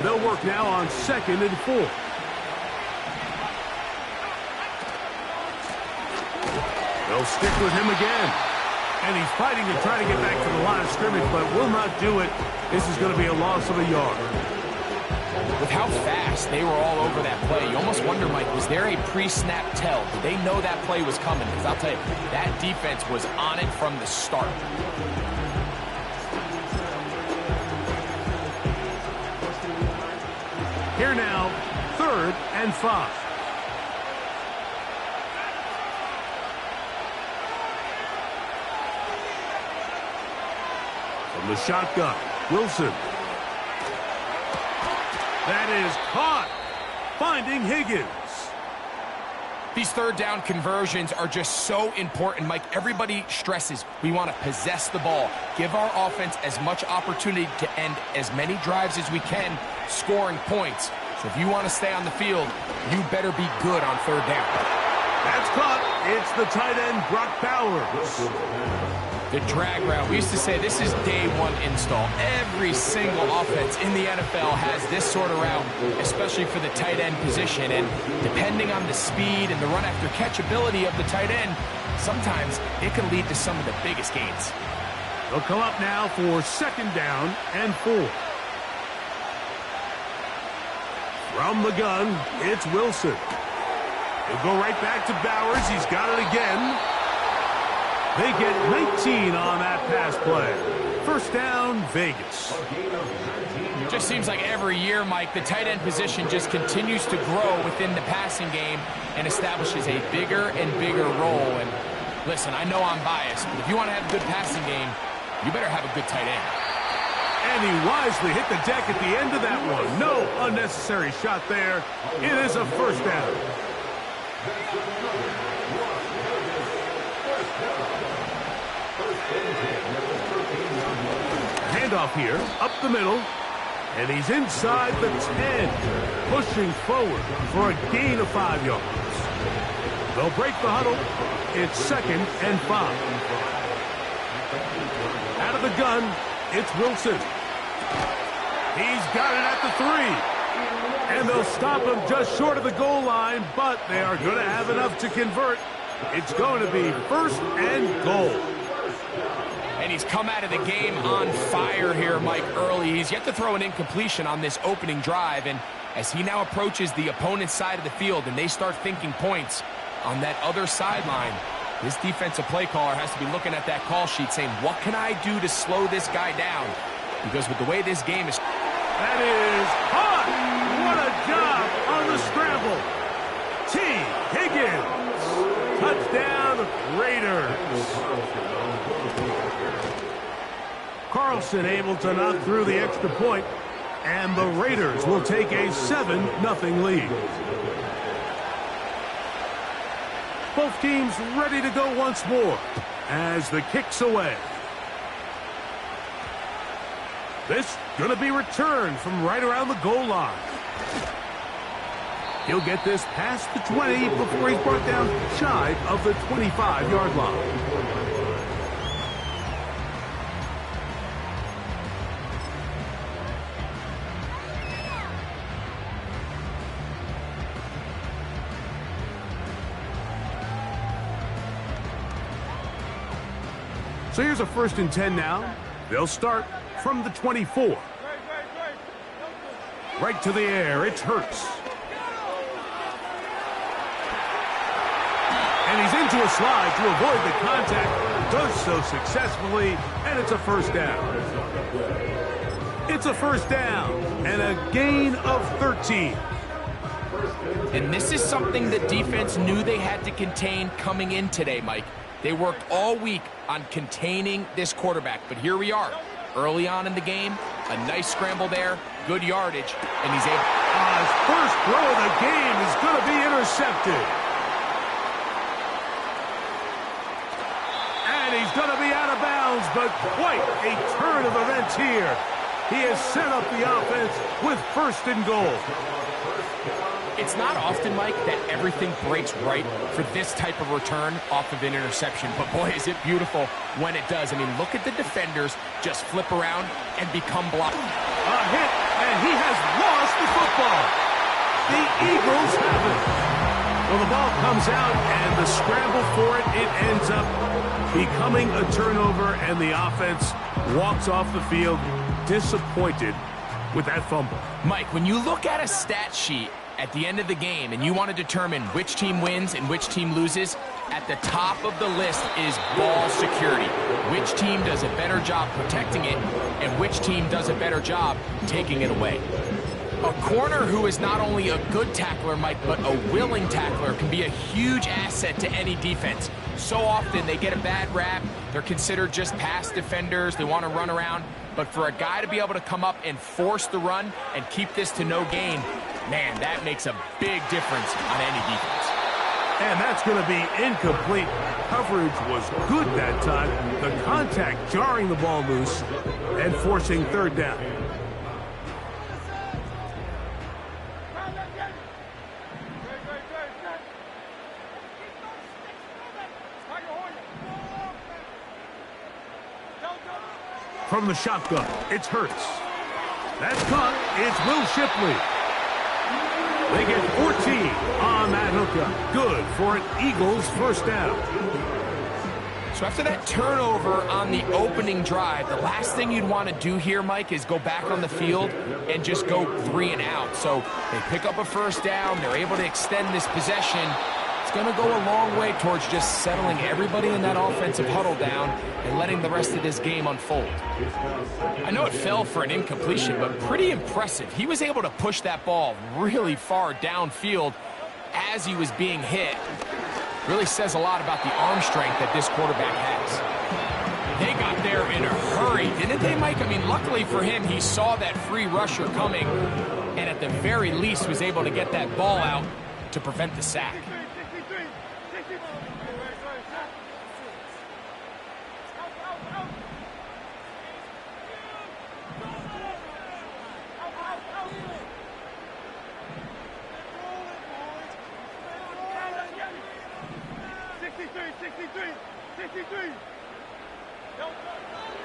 They'll work now on 2nd and 4. They'll stick with him again. And he's fighting to try to get back to the line of scrimmage, but will not do it. This is going to be a loss of a yard. With how fast they were all over that play, you almost wonder, Mike, was there a pre-snap tell? Did they know that play was coming? Because I'll tell you, that defense was on it from the start. Here now, 3rd and 5. From the shotgun, Wilson. That is caught, finding Higgins. These 3rd down conversions are just so important, Mike. Everybody stresses we want to possess the ball, give our offense as much opportunity to end as many drives as we can, scoring points. So if you want to stay on the field, you better be good on 3rd down. That's caught. It's the tight end, Brock Bowers. The drag route. We used to say this is day 1 install. Every single offense in the NFL has this sort of route, especially for the tight end position. And depending on the speed and the run after catch ability of the tight end, sometimes it can lead to some of the biggest gains. They'll come up now for 2nd down and 4. From the gun, it's Wilson. He'll go right back to Bowers. He's got it again. They get 19 on that pass play. 1st down, Vegas. Just seems like every year, Mike, the tight end position just continues to grow within the passing game and establishes a bigger and bigger role. And listen, I know I'm biased, but if you want to have a good passing game, you better have a good tight end. And he wisely hit the deck at the end of that one. No unnecessary shot there. It is a 1st down. Handoff here, up the middle, and he's inside the 10, pushing forward for a gain of 5 yards. They'll break the huddle. It's 2nd and 5. Out of the gun, it's Wilson. He's got it at the 3. And they'll stop him just short of the goal line, but they are going to have enough to convert. It's going to be 1st and goal. And he's come out of the game on fire here, Mike, early. He's yet to throw an incompletion on this opening drive. And as he now approaches the opponent's side of the field and they start thinking points on that other sideline, this defensive play caller has to be looking at that call sheet saying, what can I do to slow this guy down? Because with the way this game is... That is hot! What a job on the scramble. T. Higgins. Touchdown, Raiders. Carlson able to knock through the extra point, and the Raiders will take a 7-0 lead. Both teams ready to go once more as the kick's away. This going to be returned from right around the goal line. He'll get this past the 20 before he's brought down shy of the 25-yard line. So here's a 1st and 10 now. They'll start from the 24. Right to the air, it's Hurts. And he's into a slide to avoid the contact. Does so successfully, and it's a 1st down. It's a 1st down and a gain of 13. And this is something the defense knew they had to contain coming in today, Mike. They worked all week on containing this quarterback, but here we are. Early on in the game, a nice scramble there, good yardage, and he's able... His first throw of the game is going to be intercepted. And he's going to be out of bounds, but quite a turn of events here. He has set up the offense with 1st and goal. It's not often, Mike, that everything breaks right for this type of return off of an interception. But, boy, is it beautiful when it does. I mean, look at the defenders just flip around and become blocked. A hit, and he has one The Eagles have it. Well, the ball comes out, and the scramble for it, it ends up becoming a turnover, and the offense walks off the field disappointed with that fumble. Mike, when you look at a stat sheet at the end of the game and you want to determine which team wins and which team loses, at the top of the list is ball security. Which team does a better job protecting it and which team does a better job taking it away. A corner who is not only a good tackler, Mike, but a willing tackler can be a huge asset to any defense. So often they get a bad rap. They're considered just pass defenders. They want to run around. But for a guy to be able to come up and force the run and keep this to no gain, man, that makes a big difference on any defense. And that's going to be incomplete. Coverage was good that time. The contact jarring the ball loose and forcing third down. From the shotgun, it's Hurts. That's caught. It's Will Shipley. They get 14 on that hookup. Good for an Eagles first down. So after that turnover on the opening drive, the last thing you'd want to do here, Mike, is go back on the field and just go 3 and out. So they pick up a first down. They're able to extend this possession. It's going to go a long way towards just settling everybody in that offensive huddle down and letting the rest of this game unfold. I know it fell for an incompletion, but pretty impressive. He was able to push that ball really far downfield as he was being hit. Really says a lot about the arm strength that this quarterback has. They got there in a hurry, didn't they, Mike? I mean, luckily for him, he saw that free rusher coming and at the very least was able to get that ball out to prevent the sack.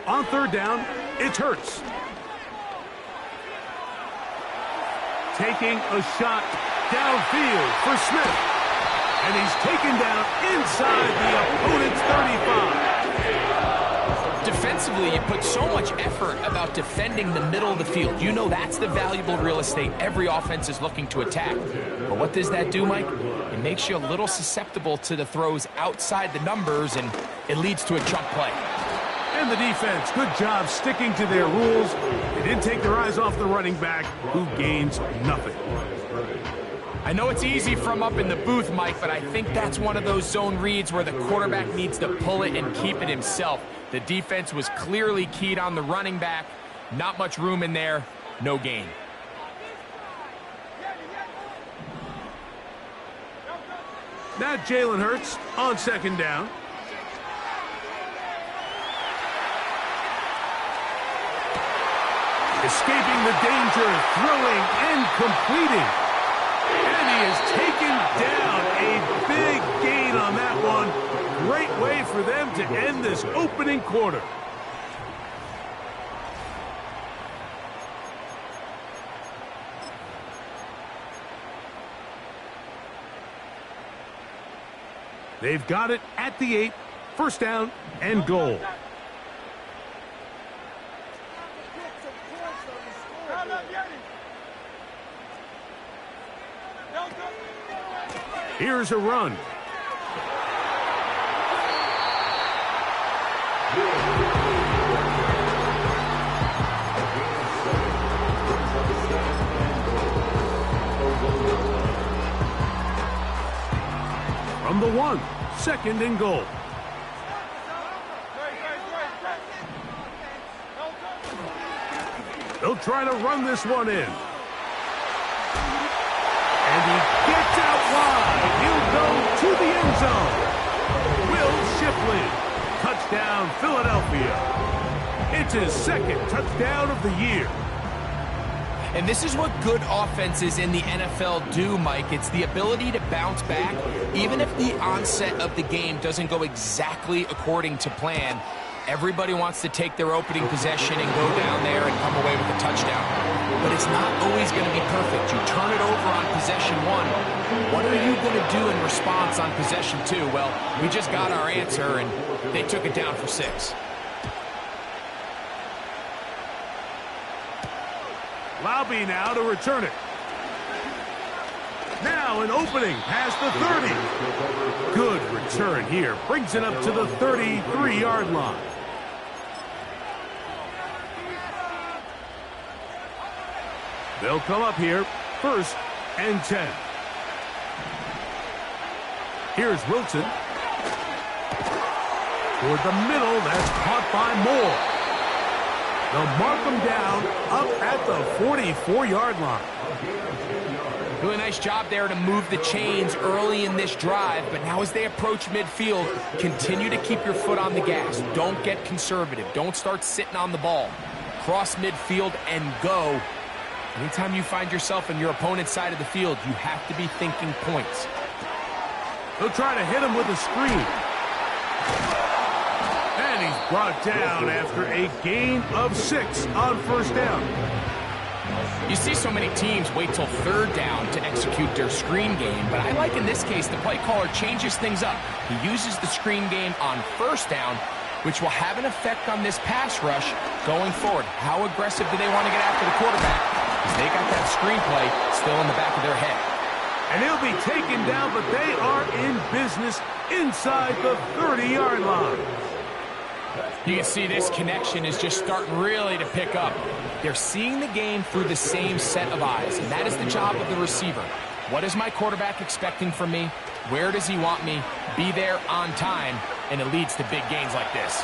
On third down, it's Hurts. Taking a shot downfield for Smith. And he's taken down inside the opponent's 35. Defensively, you put so much effort about defending the middle of the field. You know that's the valuable real estate every offense is looking to attack. But what does that do, Mike? It makes you a little susceptible to the throws outside the numbers, and it leads to a jump play. And the defense, good job sticking to their rules. They didn't take their eyes off the running back, who gains nothing. I know it's easy from up in the booth, Mike, but I think that's one of those zone reads where the quarterback needs to pull it and keep it himself. The defense was clearly keyed on the running back. Not much room in there, no gain. Now Jalen Hurts on second down. Escaping the danger, throwing and completing. And he has taken down a big gain on that one. Great way for them to end this opening quarter. They've got it at the 8, first down and goal. Here's a run. From the 1, second and goal. They'll try to run this one in. And he gets out wide. He'll go to the end zone. Will Shipley. Touchdown, Philadelphia. It's his second touchdown of the year. And this is what good offenses in the NFL do, Mike. It's the ability to bounce back. Even if the onset of the game doesn't go exactly according to plan, Everybody wants to take their opening possession and go down there and come away with a touchdown. But it's not always going to be perfect. You turn it over on possession 1. What are you going to do in response on possession 2? Well, we just got our answer, and they took it down for 6. Laube now to return it. Now an opening past the 30. Good return here. Brings it up to the 33-yard line. They'll come up here, 1st and 10. Here's Wilson. Toward the middle, that's caught by Moore. They'll mark him down up at the 44-yard line. Really nice job there to move the chains early in this drive, but now as they approach midfield, continue to keep your foot on the gas. Don't get conservative. Don't start sitting on the ball. Cross midfield and go. Anytime you find yourself on your opponent's side of the field, you have to be thinking points. They'll try to hit him with a screen. And he's brought down after a gain of 6 on 1st down. You see so many teams wait till 3rd down to execute their screen game, but I like in this case the play caller changes things up. He uses the screen game on 1st down, which will have an effect on this pass rush going forward. How aggressive do they want to get after the quarterback? Because they got that screenplay still in the back of their head. And he'll be taken down, but they are in business inside the 30-yard line. You can see this connection is just starting really to pick up. They're seeing the game through the same set of eyes, and that is the job of the receiver. What is my quarterback expecting from me? Where does he want me? Be there on time, and it leads to big gains like this.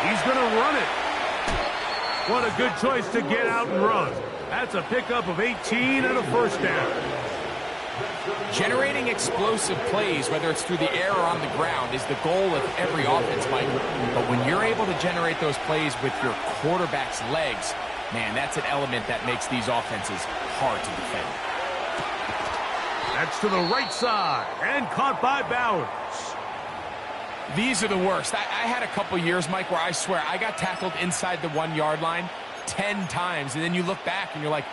He's going to run it. What a good choice to get out and run. That's a pickup of 18 and a 1st down. Generating explosive plays, whether it's through the air or on the ground, is the goal of every offense, Mike. But when you're able to generate those plays with your quarterback's legs, man, that's an element that makes these offenses hard to defend. That's to the right side, and caught by Bowers. These are the worst. I had a couple years, Mike, where I swear I got tackled inside the 1-yard line 10 times, and then you look back and you're like,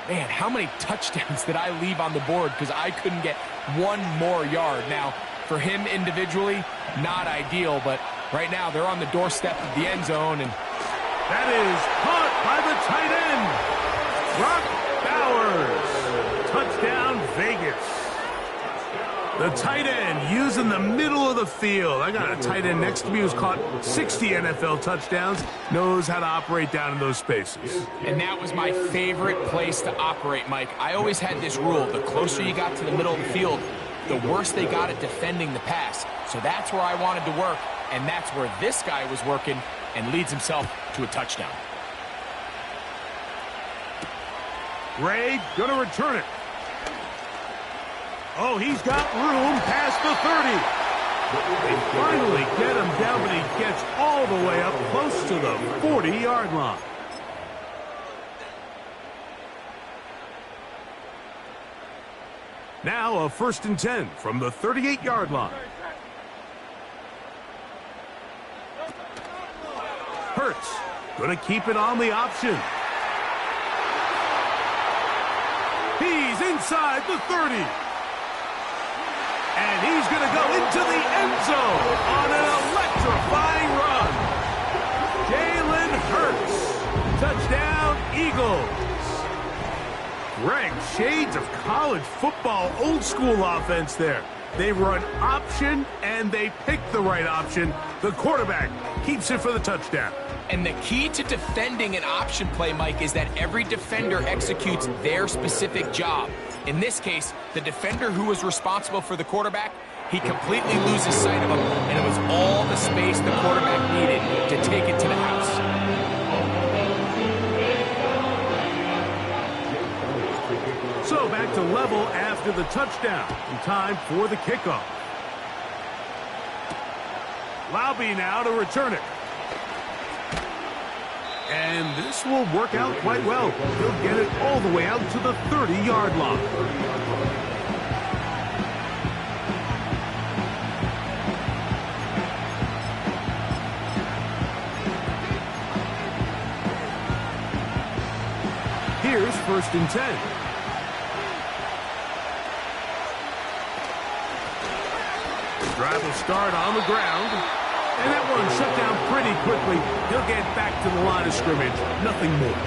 man, how many touchdowns did I leave on the board because I couldn't get one more yard? Now, for him individually, not ideal, but right now they're on the doorstep of the end zone. And that is caught by the tight end, Brock Bowers. Touchdown, Vegas. The tight end using the middle of the field. I got a tight end next to me who's caught 60 NFL touchdowns, knows how to operate down in those spaces. And that was my favorite place to operate, Mike. I always had this rule. The closer you got to the middle of the field, the worse they got at defending the pass. So that's where I wanted to work, and that's where this guy was working and leads himself to a touchdown. Gray going to return it. Oh, he's got room past the 30. They finally get him down, but he gets all the way up close to the 40-yard line. Now a 1st and 10 from the 38-yard line. Hurts going to keep it on the option. He's inside the 30. And he's going to go into the end zone on an electrifying run. Jalen Hurts. Touchdown, Eagles. Greg, shades of college football, old school offense there. They run option, and they pick the right option. The quarterback keeps it for the touchdown. And the key to defending an option play, Mike, is that every defender executes their specific job. In this case, the defender who was responsible for the quarterback, he completely loses sight of him, and it was all the space the quarterback needed to take it to the house. So back to level after the touchdown. In time for the kickoff. Laube now to return it. And this will work out quite well. He'll get it all the way out to the 30-yard line. first and 10. Drive will start on the ground. And that one shut down pretty quickly. He'll get back to the line of scrimmage. Nothing more.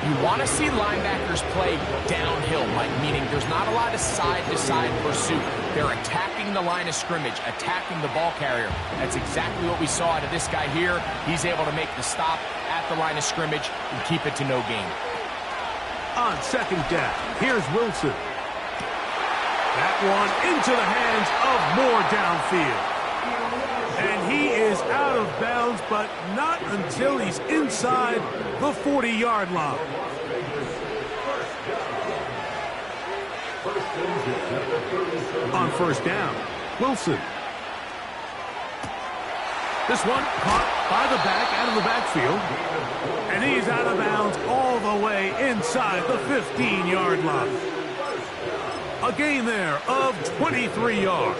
You want to see linebackers play downhill, Mike, meaning there's not a lot of side-to-side pursuit. They're attacking the line of scrimmage, attacking the ball carrier. That's exactly what we saw out of this guy here. He's able to make the stop at the line of scrimmage and keep it to no gain. On second down, here's Wilson. That one into the hands of Moore downfield. And he is out of bounds, but not until he's inside the 40-yard line. On first down, Wilson. This one caught by the back out of the backfield. And he's out of bounds all the way inside the 15-yard line. A gain there of 23 yards.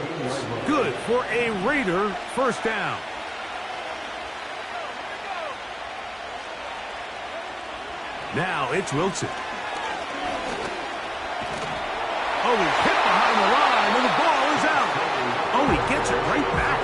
Good for a Raider first down. Now it's Wilson. Oh, he's hit behind the line, and the ball is out. Oh, he gets it right back.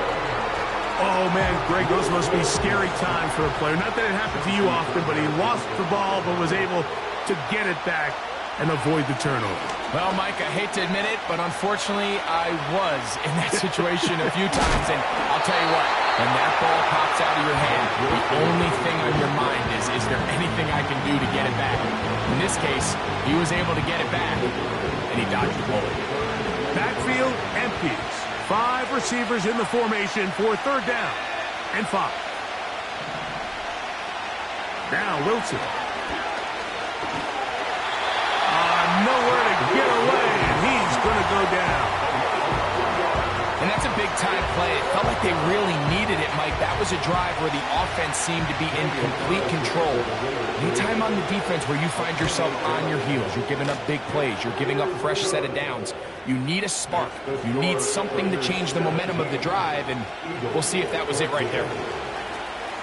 Oh, man, Greg, those must be scary times for a player. Not that it happened to you often, but he lost the ball but was able to get it back and avoid the turnover. Well, Mike, I hate to admit it, but unfortunately, I was in that situation a few times. And I'll tell you what, when that ball pops out of your hand, the only thing on your mind is there anything I can do to get it back? In this case, he was able to get it back, and he dodged the bullet. Backfield empties. 5 receivers in the formation for third down and 5. Now Wilson. Nowhere to get away, and he's going to go down. And that's a big-time play. It felt like they really needed it, Mike. That was a drive where the offense seemed to be in complete control. Anytime on the defense where you find yourself on your heels, you're giving up big plays, you're giving up a fresh set of downs, you need a spark. You need something to change the momentum of the drive, and we'll see if that was it right there.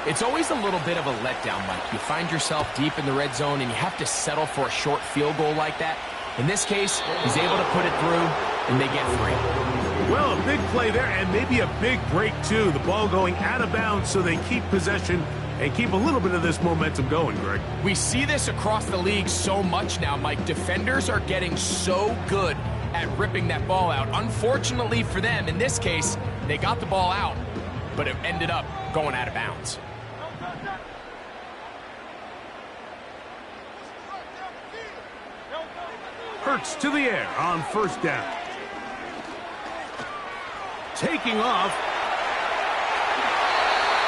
It's always a little bit of a letdown, Mike. You find yourself deep in the red zone, and you have to settle for a short field goal like that. In this case, he's able to put it through, and they get free. Well, a big play there, and maybe a big break, too. The ball going out of bounds, so they keep possession and keep a little bit of this momentum going, Greg. We see this across the league so much now, Mike. Defenders are getting so good at ripping that ball out. Unfortunately for them, in this case, they got the ball out, but it ended up going out of bounds. Hurts to the air on first down. Taking off.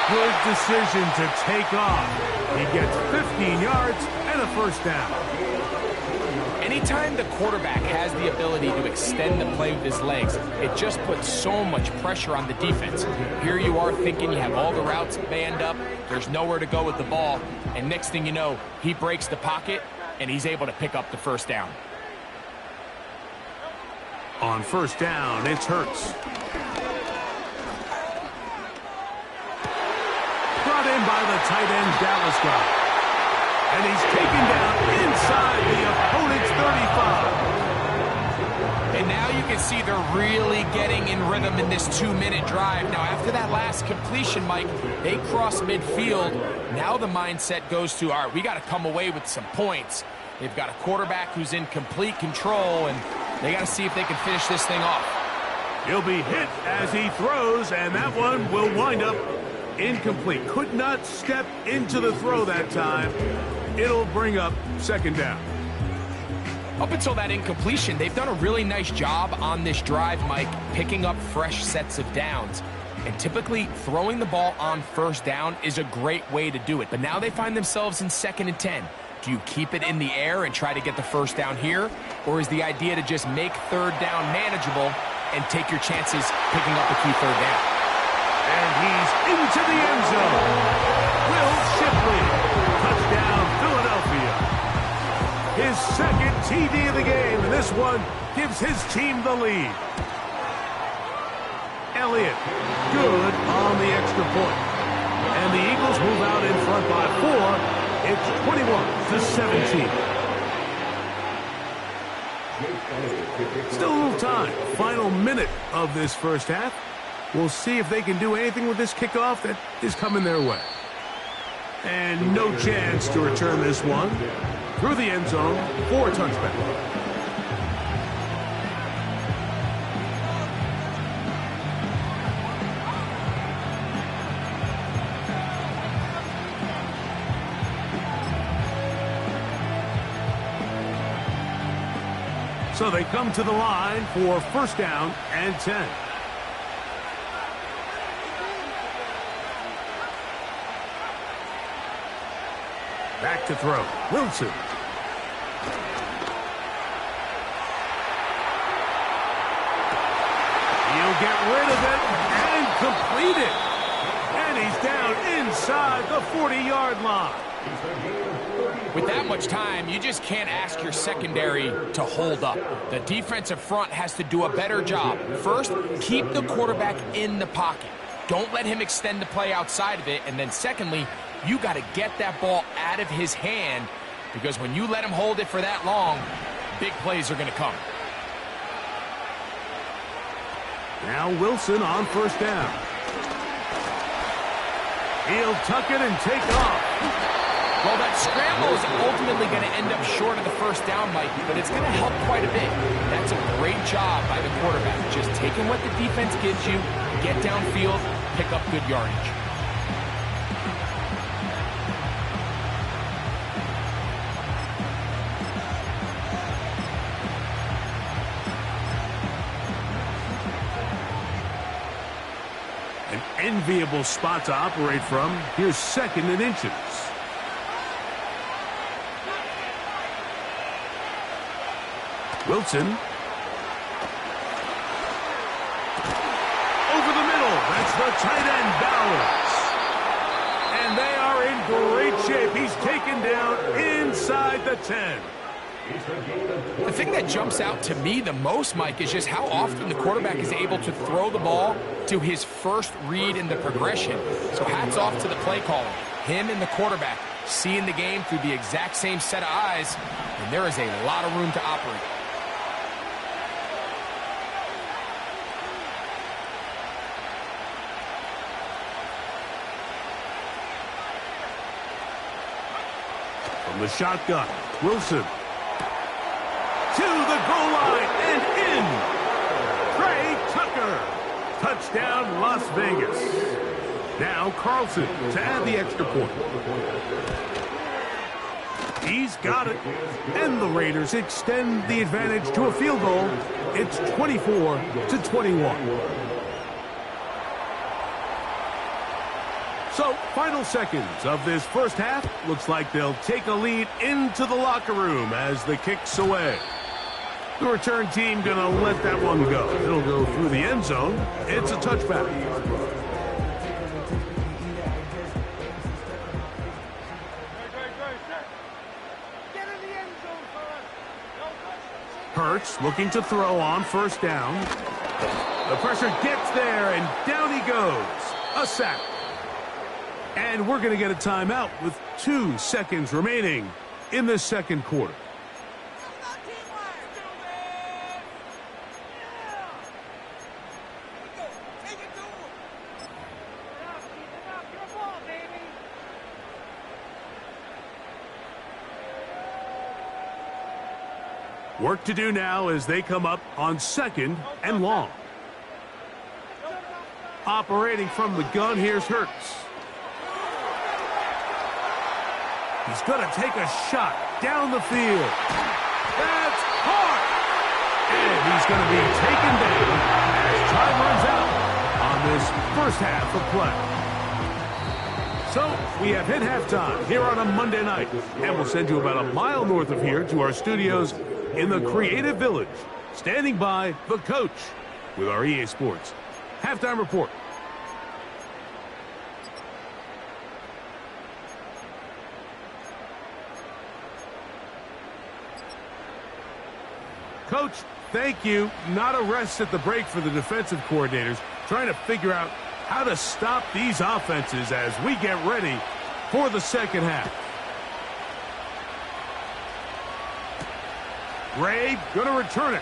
Good decision to take off. He gets 15 yards and a first down. Anytime the quarterback has the ability to extend the play with his legs, it just puts so much pressure on the defense. Here you are thinking you have all the routes banned up, there's nowhere to go with the ball, and next thing you know, he breaks the pocket, and he's able to pick up the first down. On first down, it's Hurts. Brought in by the tight end, Dallas guy. And he's taken down inside the opponent's 35. And now you can see they're really getting in rhythm in this 2-minute drive. Now, after that last completion, Mike, they cross midfield. Now the mindset goes to, all right, we got to come away with some points. They've got a quarterback who's in complete control, and they got to see if they can finish this thing off. He'll be hit as he throws, and that one will wind up incomplete. Could not step into the throw that time. It'll bring up second down. Up until that incompletion, they've done a really nice job on this drive, Mike, picking up fresh sets of downs. And typically, throwing the ball on first down is a great way to do it. But now they find themselves in 2nd and 10. Do you keep it in the air and try to get the first down here? Or is the idea to just make third down manageable and take your chances picking up a key third down? And he's into the end zone. Will Shipley. Touchdown, Philadelphia. His second TD of the game, and this one gives his team the lead. Elliott, good on the extra point. And the Eagles move out in front by 4. It's 21-17. Still a little time. Final minute of this first half. We'll see if they can do anything with this kickoff that is coming their way. And no chance to return this one through the end zone for a touchback. So they come to the line for first down and 10. Back to throw. Wilson. He'll get rid of it and complete it. And he's down inside the 40-yard line. With that much time, you just can't ask your secondary to hold up. The defensive front has to do a better job. First, keep the quarterback in the pocket. Don't let him extend the play outside of it. And then secondly, you got to get that ball out of his hand, because when you let him hold it for that long, big plays are going to come. Now Wilson on first down. He'll tuck it and take off. Well, that scramble is ultimately going to end up short of the first down, Mike, but it's going to help quite a bit. That's a great job by the quarterback. Just taking what the defense gives you, get downfield, pick up good yardage. An enviable spot to operate from. Here's second and inches. Wilson. Over the middle. That's the tight end, Bowers. And they are in great shape. He's taken down inside the 10. The thing that jumps out to me the most, Mike, is just how often the quarterback is able to throw the ball to his first read in the progression. So hats off to the play caller. Him and the quarterback seeing the game through the exact same set of eyes, and there is a lot of room to operate. From the shotgun, Wilson. To the goal line and in. Trey Tucker. Touchdown, Las Vegas. Now Carlson to add the extra point. He's got it. And the Raiders extend the advantage to a field goal. It's 24-21. So, final seconds of this first half. Looks like they'll take a lead into the locker room as the kick's away. The return team going to let that one go. It'll go through the end zone. It's a touchback. Hurts looking to throw on first down. The pressure gets there, and down he goes. A sack. And we're going to get a timeout with 2 seconds remaining in the second quarter. Work to do now as they come up on second and long. Operating from the gun, here's Hurts. He's going to take a shot down the field. That's caught! And he's going to be taken down as time runs out on this first half of play. So, we have hit halftime here on a Monday night, and we'll send you about a mile north of here to our studios in the Creative Village. Standing by, the coach with our EA Sports Halftime Report. Coach, thank you. Not a rest at the break for the defensive coordinators, trying to figure out how to stop these offenses as we get ready for the second half. Gray going to return it.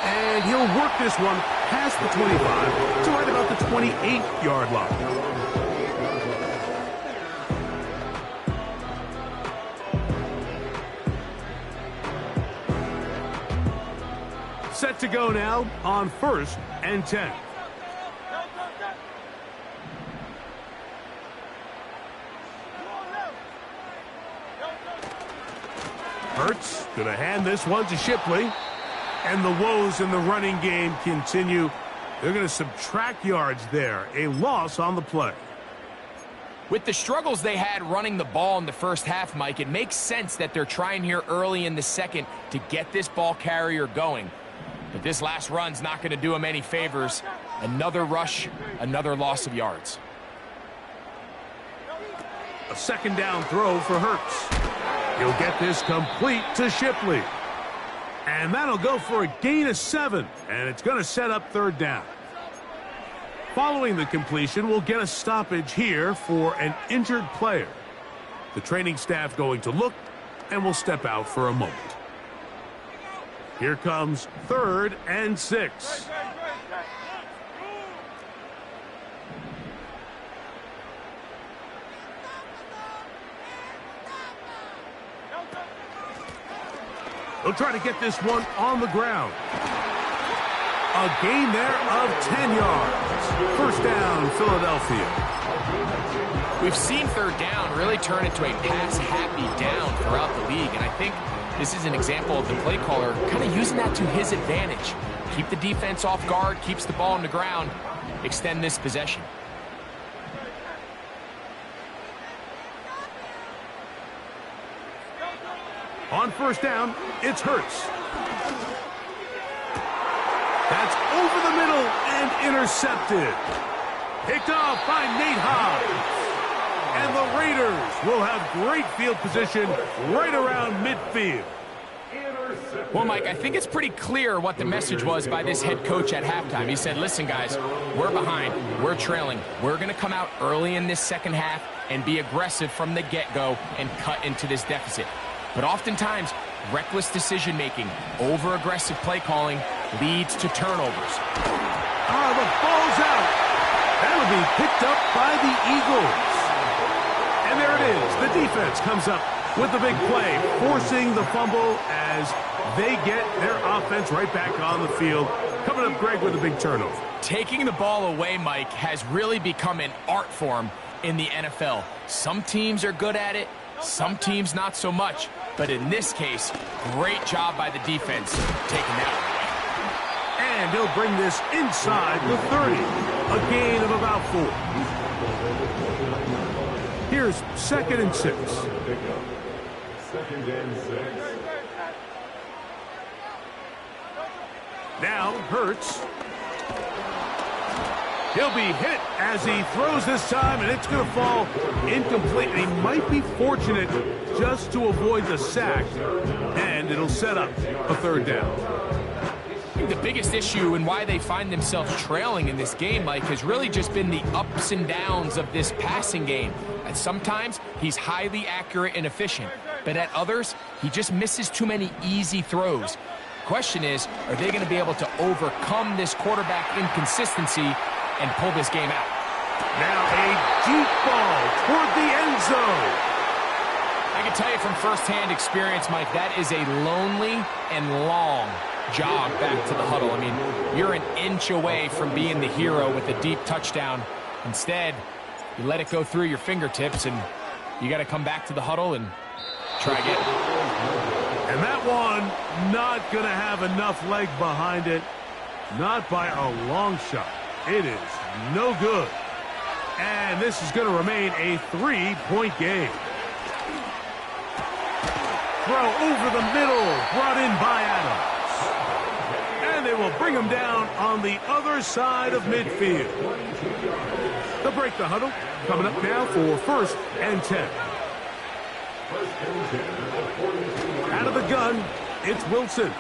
And he'll work this one past the 25 to right about the 28-yard line. Set to go now on 1st and 10. Hurts going to hand this one to Shipley. And the woes in the running game continue. They're going to subtract yards there. A loss on the play. With the struggles they had running the ball in the first half, Mike, it makes sense that they're trying here early in the second to get this ball carrier going. But this last run's not going to do him any favors. Another rush, another loss of yards. A second down throw for Hurts. He'll get this complete to Shipley. And that'll go for a gain of 7. And it's going to set up 3rd down. Following the completion, we'll get a stoppage here for an injured player. The training staff going to look and will step out for a moment. Here comes 3rd and 6. They'll try to get this one on the ground. A gain there of 10 yards. 1st down, Philadelphia. We've seen 3rd down really turn into a pass-happy down throughout the league, and I think this is an example of the play caller kind of using that to his advantage. Keep the defense off guard, keeps the ball on the ground, extend this possession. On 1st down, it's Hurts. That's over the middle and intercepted. Picked off by Nate Hobbs. And the Raiders will have great field position right around midfield. Well, Mike, I think it's pretty clear what the message was by this head coach at halftime. He said, listen, guys, we're behind. We're trailing. We're going to come out early in this second half and be aggressive from the get-go and cut into this deficit. But oftentimes, reckless decision-making, over-aggressive play calling leads to turnovers. The ball's out. That'll be picked up by the Eagles. And there it is. The defense comes up with the big play, forcing the fumble as they get their offense right back on the field. Coming up, Greg, with a big turnover. Taking the ball away, Mike, has really become an art form in the NFL. Some teams are good at it, some teams not so much. But in this case, great job by the defense taking that away. And he'll bring this inside the 30. A gain of about 4. Here's 2nd and 6. 2nd and 6. Now Hurts. He'll be hit as he throws this time, and it's going to fall incomplete. And he might be fortunate just to avoid the sack, and it'll set up a 3rd down. I think the biggest issue and why they find themselves trailing in this game, Mike, has really just been the ups and downs of this passing game. And sometimes he's highly accurate and efficient, but at others, he just misses too many easy throws. Question is, are they going to be able to overcome this quarterback inconsistency and pull this game out? Now a deep ball toward the end zone. I can tell you from firsthand experience, Mike, that is a lonely and long jog back to the huddle. I mean, you're an inch away from being the hero with a deep touchdown. Instead, you let it go through your fingertips, and you got to come back to the huddle and try again. And that one not going to have enough leg behind it. Not by a long shot. It is no good. And this is going to remain a 3-point game. Throw over the middle, brought in by Adams. And they will bring him down on the other side of midfield. They'll break the huddle. Coming up now for 1st and 10. Out of the gun, it's Wilson.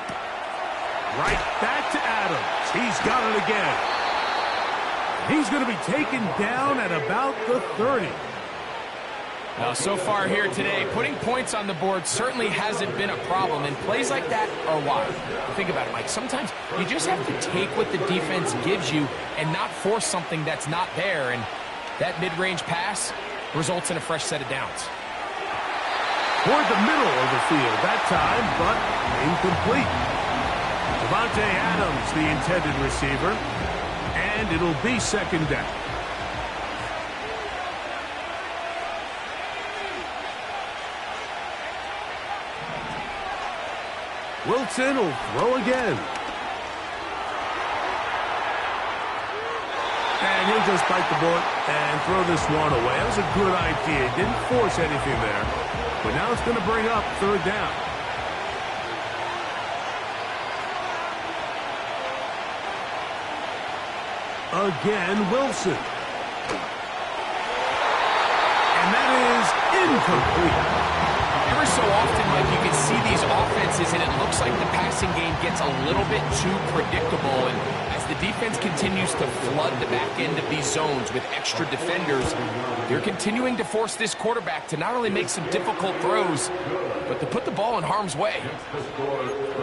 Right back to Adams. He's got it again. He's going to be taken down at about the 30. Now, so far here today, putting points on the board certainly hasn't been a problem, and plays like that are why. Think about it, Mike. Sometimes you just have to take what the defense gives you and not force something that's not there, and that mid-range pass results in a fresh set of downs. Toward the middle of the field that time, but incomplete. Devontae Adams, the intended receiver, and it'll be second down. Wilson will throw again. And he'll just bite the bullet and throw this one away. That was a good idea. Didn't force anything there. But now it's going to bring up third down. Again, Wilson. And that is incomplete. Ever so often, Mike, you can see these offenses, and it looks like the passing game gets a little bit too predictable. And as the defense continues to flood the back end of these zones with extra defenders, they're continuing to force this quarterback to not only make some difficult throws, but to put the ball in harm's way.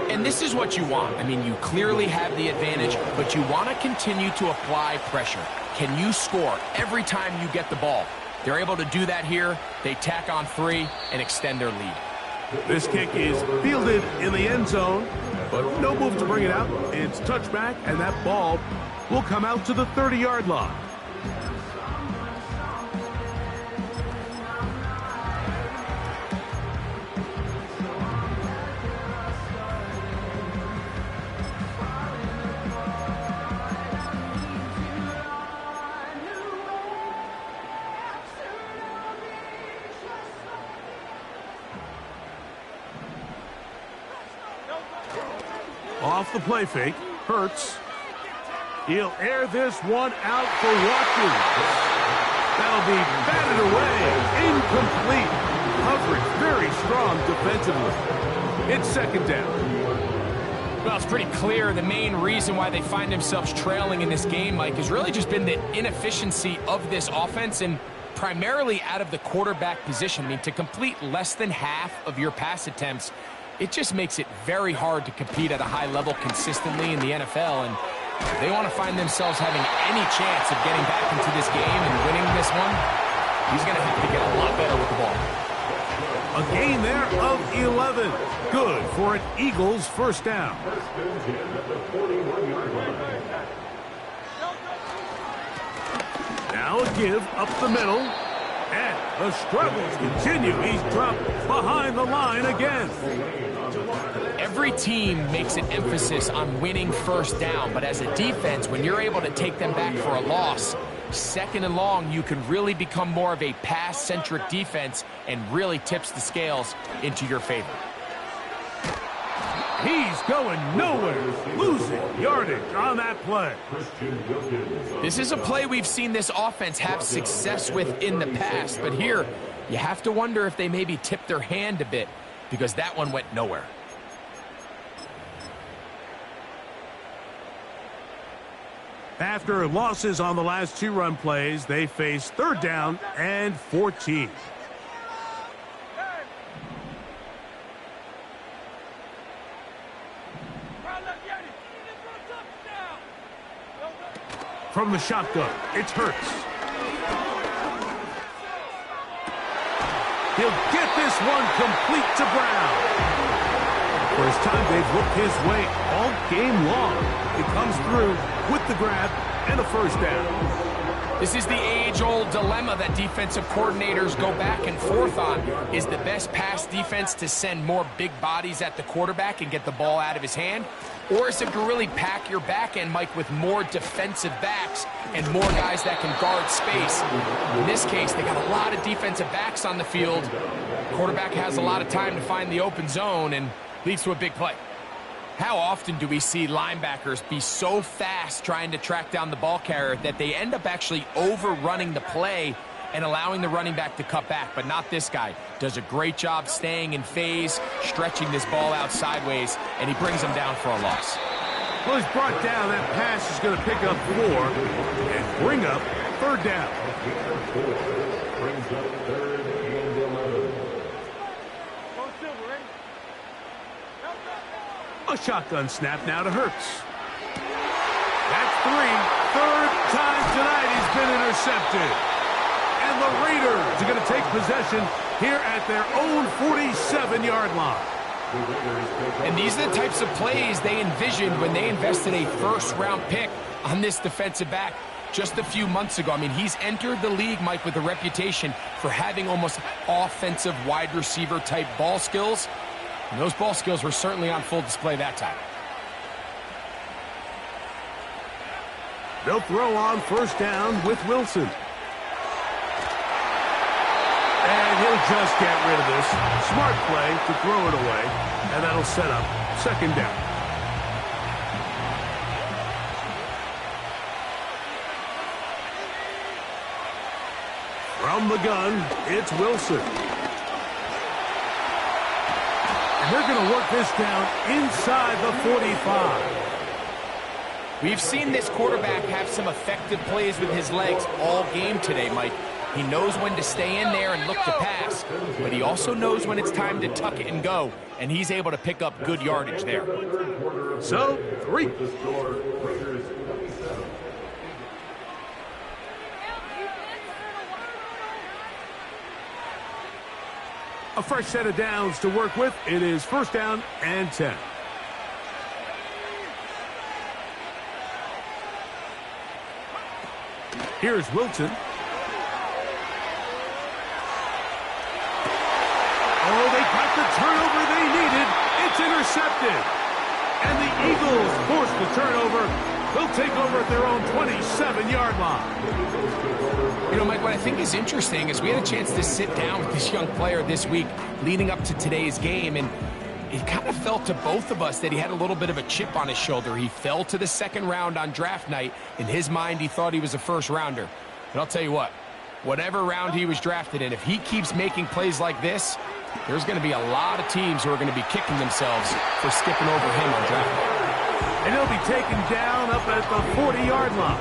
And this is what you want. I mean, you clearly have the advantage, but you want to continue to apply pressure. Can you score every time you get the ball? They're able to do that here. They tack on 3 and extend their lead. This kick is fielded in the end zone, but no move to bring it out. It's touchback, and that ball will come out to the 30-yard line. Off the play fake, Hurts. He'll air this one out for Watkins. That'll be batted away. Incomplete. Coverage very strong defensively. It's second down. Well, it's pretty clear the main reason why they find themselves trailing in this game, Mike, has really just been the inefficiency of this offense and primarily out of the quarterback position. I mean, to complete less than half of your pass attempts, it just makes it very hard to compete at a high level consistently in the NFL, and if they want to find themselves having any chance of getting back into this game and winning this one, he's going to have to get a lot better with the ball. A gain there of 11. Good for an Eagles first down. Now a give up the middle. And the struggles continue. He's dropped behind the line again. Every team makes an emphasis on winning first down, but as a defense, when you're able to take them back for a loss, second and long, you can really become more of a pass-centric defense and really tips the scales into your favor. He's going nowhere, losing yardage on that play. This is a play we've seen this offense have success with in the past, but here you have to wonder if they maybe tipped their hand a bit because that one went nowhere. After losses on the last 2 run plays, they face third down and 14. From the shotgun, it's Hurts. He'll get this one complete to Brown. First time they've looked his way all game long. It comes through with the grab and a first down. This is the age-old dilemma that defensive coordinators go back and forth on. Is the best pass defense to send more big bodies at the quarterback and get the ball out of his hand? Or is it to really pack your back end, Mike, with more defensive backs and more guys that can guard space? In this case, they got a lot of defensive backs on the field. Quarterback has a lot of time to find the open zone and leads to a big play. How often do we see linebackers be so fast trying to track down the ball carrier that they end up actually overrunning the play and allowing the running back to cut back? But not this guy. Does a great job staying in phase, stretching this ball out sideways, and he brings him down for a loss. Well, he's brought down. That pass is going to pick up 4 and bring up third down. A shotgun snap now to Hurts. That's three. Third time tonight he's been intercepted. And the Raiders are going to take possession here at their own 47-yard line. And these are the types of plays they envisioned when they invested a first-round pick on this defensive back just a few months ago. I mean, he's entered the league, Mike, with a reputation for having almost offensive wide receiver type ball skills. And those ball skills were certainly on full display that time. They'll throw on first down with Wilson. And he'll just get rid of this. Smart play to throw it away. And that'll set up second down. From the gun, it's Wilson. And they're going to work this down inside the 45. We've seen this quarterback have some effective plays with his legs all game today, Mike. He knows when to stay in there and look to pass, but he also knows when it's time to tuck it and go, and he's able to pick up good yardage there. So, 3. A fresh set of downs to work with. It is first down and 10. Here's Wilson. Oh, they got the turnover they needed. It's intercepted. And the Eagles force the turnover. They'll take over at their own 27-yard line. You know, Mike, what I think is interesting is we had a chance to sit down with this young player this week leading up to today's game, and it kind of felt to both of us that he had a little bit of a chip on his shoulder. He fell to the second round on draft night. In his mind, he thought he was a first-rounder. But I'll tell you what, whatever round he was drafted in, if he keeps making plays like this, there's going to be a lot of teams who are going to be kicking themselves for skipping over him on draft night. And he'll be taken down up at the 40-yard line.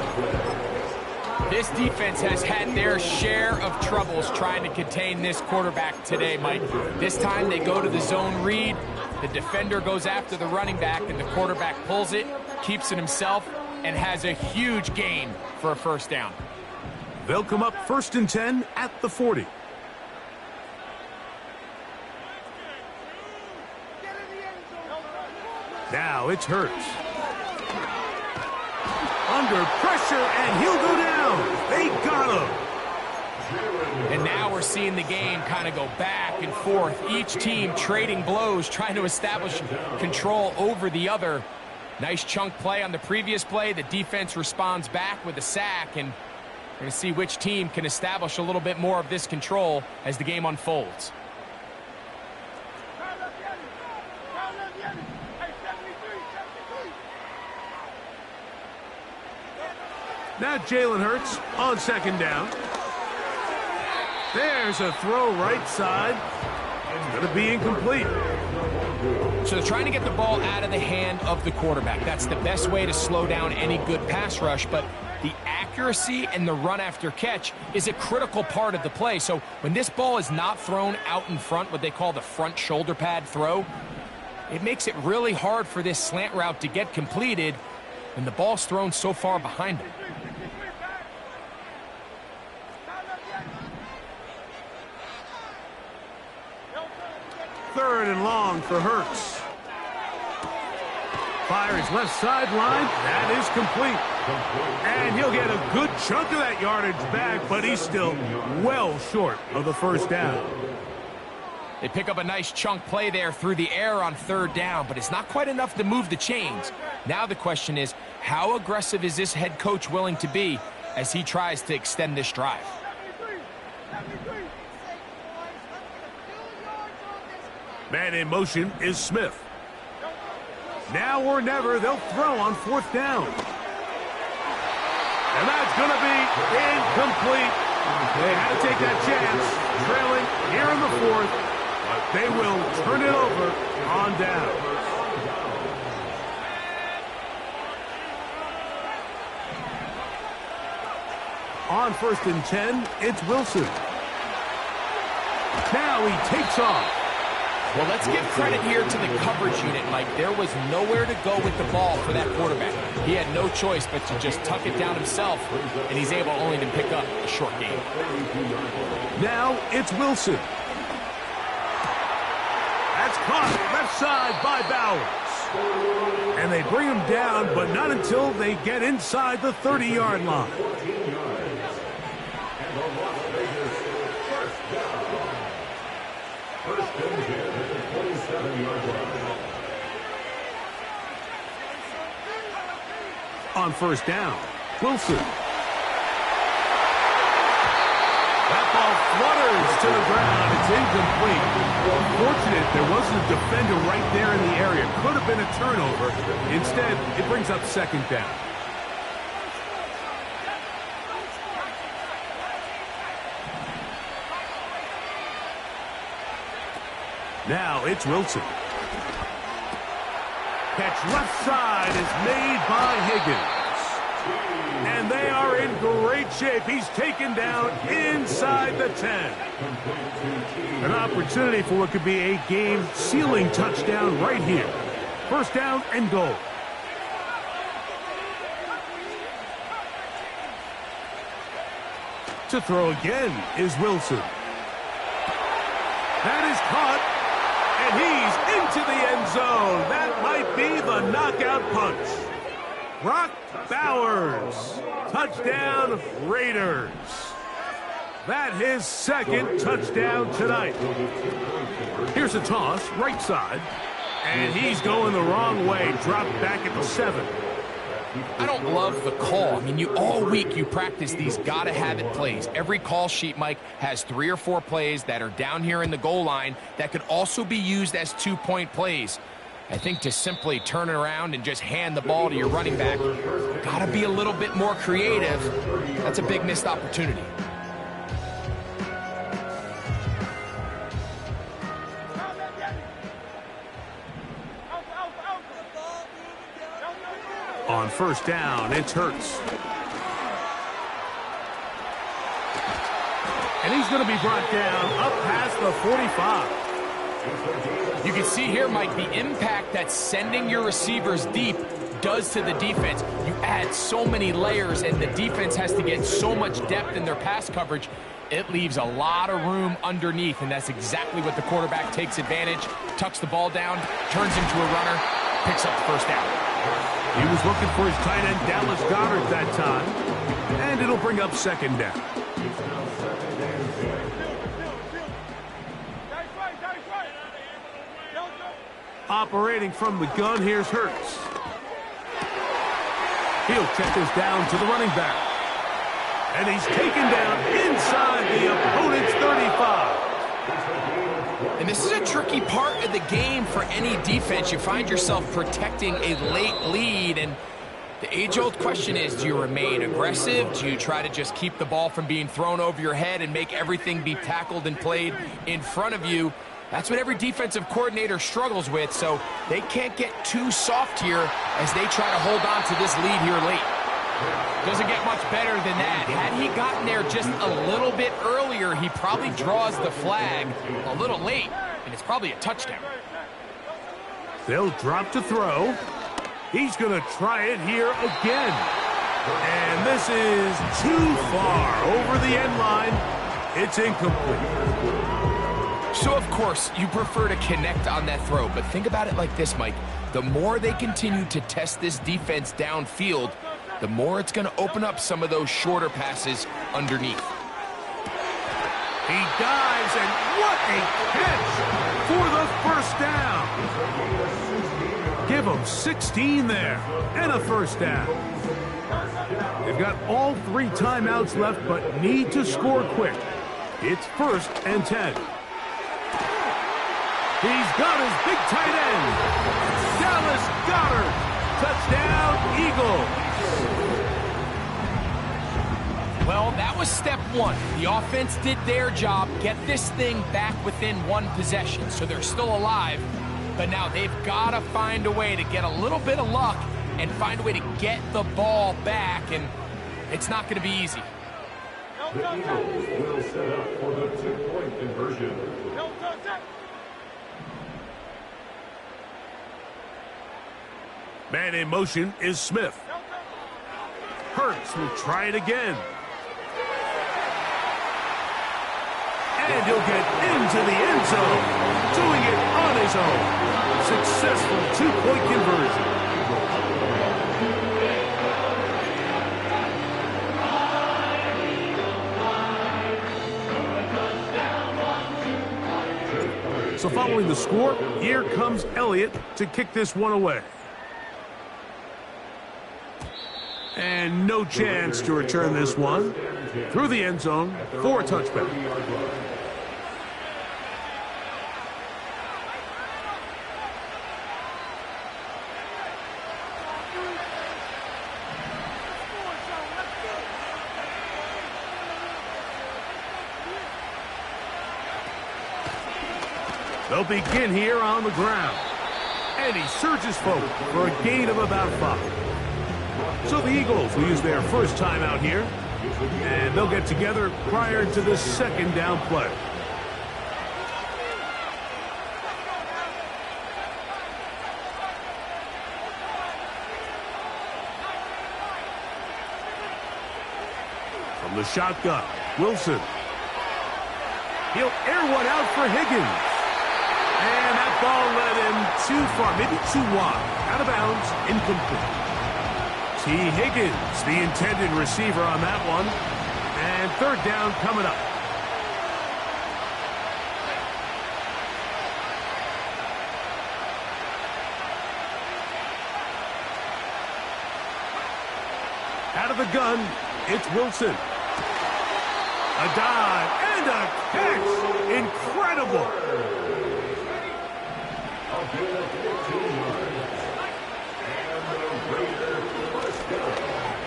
This defense has had their share of troubles trying to contain this quarterback today, Mike. This time they go to the zone read. The defender goes after the running back, and the quarterback pulls it, keeps it himself, and has a huge gain for a first down. They'll come up first and 10 at the 40. Now it's Hurts. Under pressure, and he'll go down. They got him. And now we're seeing the game kind of go back and forth. Each team trading blows, trying to establish control over the other. Nice chunk play on the previous play. The defense responds back with a sack, and we're going to see which team can establish a little bit more of this control as the game unfolds. Now Jalen Hurts on second down. There's a throw right side. It's going to be incomplete. So they're trying to get the ball out of the hand of the quarterback. That's the best way to slow down any good pass rush, but the accuracy and the run after catch is a critical part of the play. So when this ball is not thrown out in front, what they call the front shoulder pad throw, it makes it really hard for this slant route to get completed when the ball's thrown so far behind him. Third and long for Hurts. Fires left sideline. That is complete. And he'll get a good chunk of that yardage back, but he's still well short of the first down. They pick up a nice chunk play there through the air on third down, but it's not quite enough to move the chains. Now the question is, how aggressive is this head coach willing to be as he tries to extend this drive? Man in motion is Smith. Now or never, they'll throw on fourth down. And that's going to be incomplete. They had to take that chance, trailing here in the fourth, but they will turn it over on down. On first and 10, it's Wilson. Now he takes off. Well, let's give credit here to the coverage unit, Mike. There was nowhere to go with the ball for that quarterback. He had no choice but to just tuck it down himself, and he's able only to pick up a short gain. Now it's Wilson. That's caught left side by Bowers. And they bring him down, but not until they get inside the 30-yard line. On first down, Wilson. That ball flutters to the ground. It's incomplete. Fortunate there wasn't a defender right there in the area. Could have been a turnover. Instead, it brings up second down. Now it's Wilson. Catch left side is made by Higgins. And they are in great shape. He's taken down inside the 10. An opportunity for what could be a game-sealing touchdown right here. First down and goal. To throw again is Wilson. That is caught. And he's into the end zone. That might be the knockout punch. Brock Bowers. Touchdown, Raiders. That his second touchdown tonight. Here's a toss, right side. And he's going the wrong way. Dropped back at the 7. I don't love the call. I mean, all week you practice these gotta-have-it plays. Every call sheet, Mike, has 3 or 4 plays that are down here in the goal line that could also be used as 2-point plays. I think to simply turn it around and just hand the ball to your running back, gotta be a little bit more creative. That's a big missed opportunity. On first down, it's Hurts. And he's going to be brought down up past the 45. You can see here, Mike, the impact that sending your receivers deep does to the defense. You add so many layers, and the defense has to get so much depth in their pass coverage. It leaves a lot of room underneath, and that's exactly what the quarterback takes advantage. Tucks the ball down, turns into a runner, picks up the first down. He was looking for his tight end, Dallas Goedert, that time. And it'll bring up second down. Operating from the gun, here's Hurts. He'll check this down to the running back. And he's taken down inside the opponent's 35. And this is a tricky part of the game for any defense. You find yourself protecting a late lead, and the age-old question is, do you remain aggressive? Do you try to just keep the ball from being thrown over your head and make everything be tackled and played in front of you? That's what every defensive coordinator struggles with, so they can't get too soft here as they try to hold on to this lead here late. Doesn't get much better than that. Had he gotten there just a little bit earlier, he probably draws the flag a little late, and it's probably a touchdown. They'll drop to throw. He's going to try it here again. And this is too far over the end line. It's incomplete. So, of course, you prefer to connect on that throw, but think about it like this, Mike. The more they continue to test this defense downfield, the more it's going to open up some of those shorter passes underneath. He dives, and what a catch for the first down. Give him 16 there, and a first down. They've got all 3 timeouts left, but need to score quick. It's 1st and 10. He's got his big tight end, Dallas Goedert. Touchdown, Eagles. Well, that was step 1. The offense did their job, get this thing back within 1 possession, so they're still alive. But now they've got to find a way to get a little bit of luck and find a way to get the ball back, and it's not going to be easy. The Eagles will set up for the 2-point conversion. Man in motion is Smith. Hurts will try it again. And he'll get into the end zone, doing it on his own. Successful two-point conversion. So following the score, here comes Elliott to kick this one away. And no chance to return this one through the end zone for a touchback. They'll begin here on the ground. And he surges forward for a gain of about 5. So the Eagles will use their first time out here. And they'll get together prior to the second down play. From the shotgun, Wilson. He'll air one out for Higgins. And that ball led him too far, maybe too wide. Out of bounds, incomplete. T. Higgins, the intended receiver on that one. And third down coming up. Out of the gun, it's Wilson. A dive and a catch. Incredible.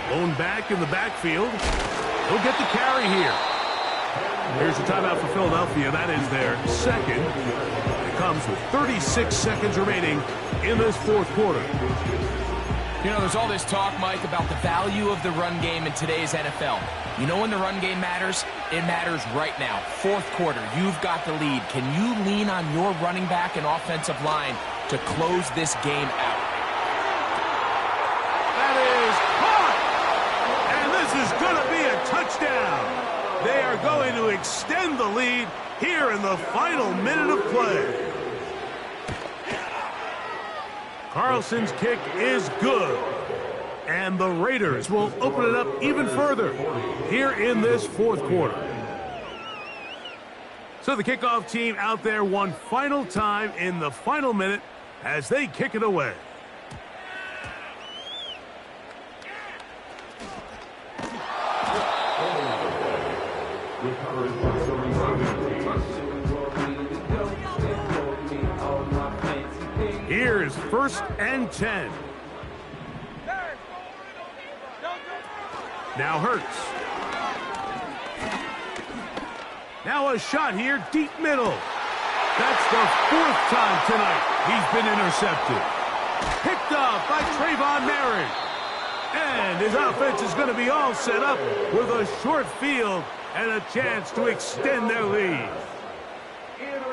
Blown back in the backfield. He'll get the carry here. Here's the timeout for Philadelphia. That is their second. It comes with 36 seconds remaining in this fourth quarter. You know, there's all this talk, Mike, about the value of the run game in today's NFL. You know when the run game matters? It matters right now. Fourth quarter, you've got the lead. Can you lean on your running back and offensive line to close this game out? That is caught! And this is going to be a touchdown. They are going to extend the lead here in the final minute of play. Carlson's kick is good. And the Raiders will open it up even further here in this fourth quarter. So the kickoff team out there one final time in the final minute as they kick it away. Here's first and 10. Now Hurts. Now a shot here, deep middle. That's the fourth time tonight he's been intercepted. Picked off by Trayvon Merritt. And his offense is going to be all set up with a short field and a chance to extend their lead.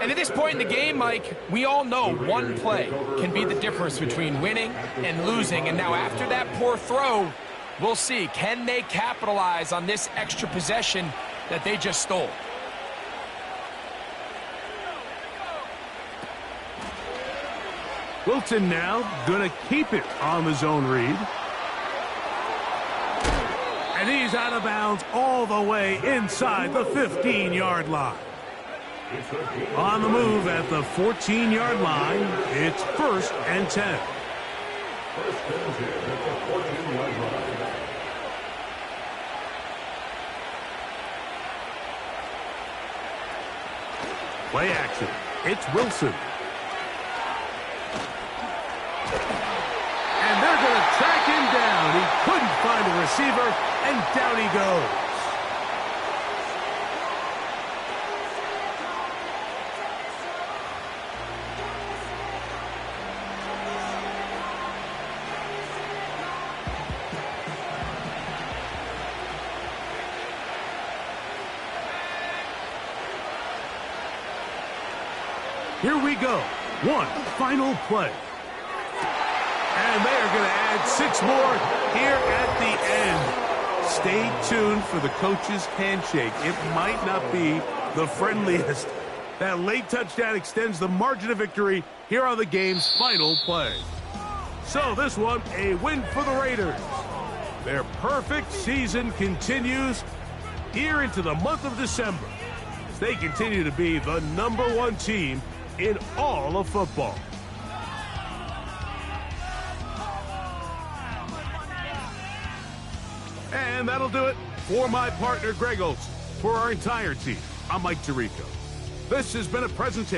And at this point in the game, Mike, we all know one play can be the difference between winning and losing. And now after that poor throw, we'll see, can they capitalize on this extra possession that they just stole? Wilson now going to keep it on the zone read. And he's out of bounds all the way inside the 15-yard line. On the move at the 14-yard line, it's first and 10. Play action. It's Wilson. And they're going to track him down. He couldn't find a receiver, and down he goes. Here we go. One final play. And they are going to add 6 more here at the end. Stay tuned for the coach's handshake. It might not be the friendliest. That late touchdown extends the margin of victory here on the game's final play. So this one, a win for the Raiders. Their perfect season continues here into the month of December. They continue to be the #1 team in all of football. And that'll do it for my partner, Greg Olson. For our entire team, I'm Mike Tirico. This has been a presentation